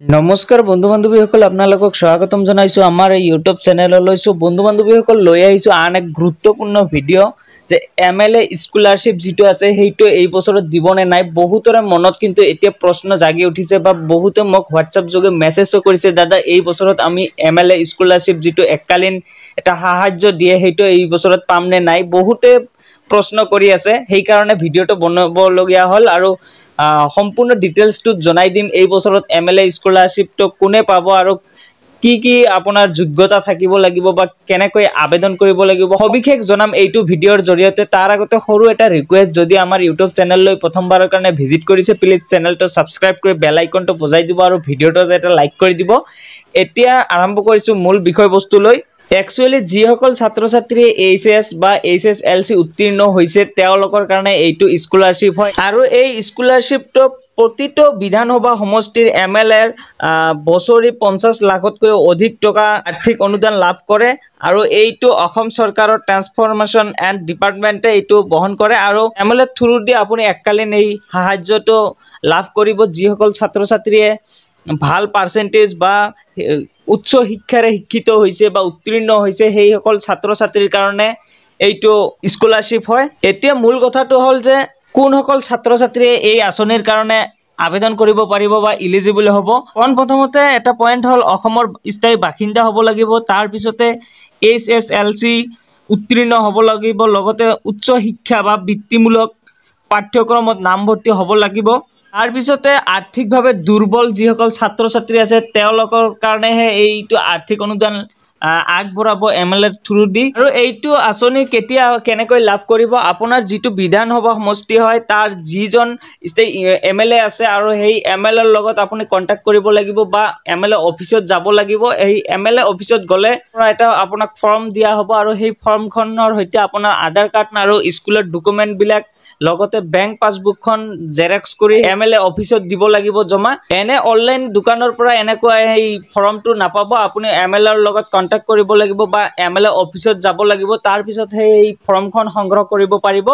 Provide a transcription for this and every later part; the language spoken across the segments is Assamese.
নমস্কাৰ বন্ধু বান্ধৱীসকল আপোনালোকক স্বাগতম জনাইছো আমাৰ এই ইউটিউব চেনেললৈ। সো বন্ধু বান্ধৱীসকল লৈ আহিছো আন এক গুৰুত্বপূৰ্ণ ভিডিঅ' যে MLA স্কলাৰশ্বিপ যেটো আছে সেইটো এই বছৰত দিবনে নাই। বহুতৰে মনত কিন্তু এতিয়া প্ৰশ্ন জাগি উঠিছে বা বহুতে মোক হোৱাটছআপ যোগে মেছেজও কৰিছে, দাদা এই বছৰত আমি MLA স্কলাৰশ্বিপ যেটো এককালীন এটা সাহায্য দিয়ে সেইটো এই বছৰত পাম নে নাই, বহুতে প্ৰশ্ন কৰি আছে। সেই কাৰণে ভিডিঅ'টো বনাবলগীয়া হ'ল আৰু সম্পূৰ্ণ ডিটেইলছটো জনাই দিম। এই বছৰত MLA স্কলাৰশ্বিপটো কোনে পাব আৰু কি আপোনাৰ যোগ্যতা থাকিব লাগিব বা কেনেকৈ আবেদন কৰিব লাগিব সবিশেষ জনাম এইটো ভিডিঅ'ৰ জৰিয়তে। তাৰ আগতে সৰু এটা ৰিকুৱেষ্ট, যদি আমাৰ ইউটিউব চেনেললৈ প্ৰথমবাৰৰ কাৰণে ভিজিট কৰিছে প্লিজ চেনেলটো সাবস্ক্ৰাইব কৰি বেল আইকনটো বজাই দিব আৰু ভিডিঅ'টো এটা লাইক কৰি দিব। এতিয়া আৰম্ভ কৰিছো মূল বিষয়বস্তুলৈ। একচুয়ালি যিসকল ছাত্ৰ ছাত্ৰী HS বা HSLC উত্তীৰ্ণ হৈছে তেওঁলোকৰ কাৰণে এইটো স্কলাৰশ্বিপ হয় আৰু এই স্কলাৰশ্বিপটো প্ৰতিটো বিধানসভা সমষ্টিৰ MLA বছৰি 50 লাখতকৈ অধিক টকা আৰ্থিক অনুদান লাভ কৰে আৰু এইটো অসম চৰকাৰৰ ট্ৰান্সফৰমেশ্যন এণ্ড ডিপাৰ্টমেণ্টে এইটো বহন কৰে আৰু MLA থ্ৰু দি আপুনি এককালীন এই সাহায্যটো লাভ কৰিব। যিসকল ছাত্ৰ ছাত্ৰীয়ে ভাল পাৰ্চেন্টেজ বা উচ্চ শিক্ষাৰে শিক্ষিত হৈছে বা উত্তীৰ্ণ হৈছে সেই সকল ছাত্ৰ ছাত্ৰীৰ কাৰণে এইটো স্কলাৰশ্বিপ হয়। এতিয়া মূল কথাটো হ'ল যে কোনসকল ছাত্ৰ ছাত্ৰীয়ে এই আঁচনিৰ কাৰণে আবেদন কৰিব পাৰিব বা ইলিজিবল হ'ব। প্ৰথমতে এটা পইণ্ট হ'ল অসমৰ স্থায়ী বাসিন্দা হ'ব লাগিব, তাৰ পিছতে HSLC উত্তীৰ্ণ হ'ব লাগিব, লগতে উচ্চ শিক্ষা বা বৃত্তিমূলক পাঠ্যক্ৰমত নামভৰ্তি হ'ব লাগিব। তাৰ পিছতে আৰ্থিকভাৱে দুৰ্বল যিসকল ছাত্ৰ ছাত্ৰী আছে তেওঁলোকৰ কাৰণেহে এইটো আৰ্থিক অনুদান আগবঢ়াব MLA থ্ৰু দি। আৰু এইটো আঁচনি কেতিয়া কেনেকৈ লাভ কৰিব, আপোনাৰ যিটো বিধানসভা সমষ্টি হয় তাৰ যিজন MLA আছে আৰু সেই MLA লগত আপুনি কন্টাক্ট কৰিব লাগিব বা MLA অফিচত যাব লাগিব। এই MLA অফিচত গ'লে এটা আপোনাক ফৰ্ম দিয়া হ'ব আৰু সেই ফৰ্মখনৰ সৈতে আপোনাৰ আধাৰ কাৰ্ড আৰু স্কুলৰ ডকুমেণ্টবিলাক লগতে বেংক পাছবুকখন জেৰক্স কৰি MLA অফিচত দিব লাগিব জমা। এনে অনলাইন দোকানৰ পৰা এনেকুৱা এই ফৰ্মটো নাপাব, আপুনি MLAৰ লগত কন্টাক্ট কৰিব লাগিব বা MLA অফিচত যাব লাগিব। তাৰ পিছত সেই ফৰ্মখন সংগ্ৰহ কৰিব পাৰিব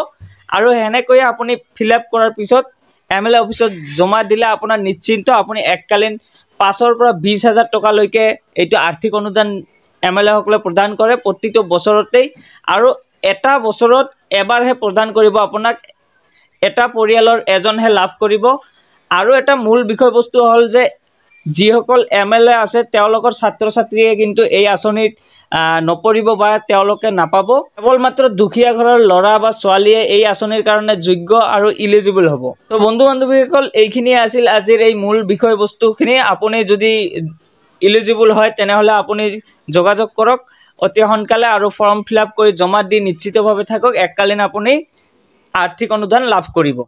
আৰু এনেকৈ আপুনি ফিল আপ কৰাৰ পিছত MLA অফিচত জমা দিলে আপোনাৰ নিশ্চিন্ত আপুনি এককালীন 5,000 পৰা 20,000 টকালৈকে এইটো আৰ্থিক অনুদান MLA সকলে প্ৰদান কৰে প্ৰতিটো বছৰতেই আৰু এটা বছৰত এবাৰহে প্ৰদান কৰিব আপোনাক, এটা পৰিয়ালৰ এজনহে লাভ কৰিব। আৰু এটা মূল বিষয়বস্তু হ'ল যে যিসকল MLA আছে তেওঁলোকৰ ছাত্ৰ ছাত্ৰীয়ে কিন্তু এই আঁচনিত নপৰিব বা তেওঁলোকে নাপাব। কেৱল মাত্ৰ দুখীয়া ঘৰৰ ল'ৰা বা ছোৱালীয়ে এই আঁচনিৰ কাৰণে যোগ্য আৰু ইলিজিবল হ'ব। তো বন্ধু বান্ধৱীসকল এইখিনিয়ে আছিল আজিৰ এই মূল বিষয়বস্তুখিনি। আপুনি যদি ইলিজিবল হয় তেনেহ'লে আপুনি যোগাযোগ কৰক অতি সোনকালে আৰু ফৰ্ম ফিল আপ কৰি জমা দি নিশ্চিতভাৱে থাকক, এককালীন আপুনি আৰ্থিক অনুদান লাভ কৰিব।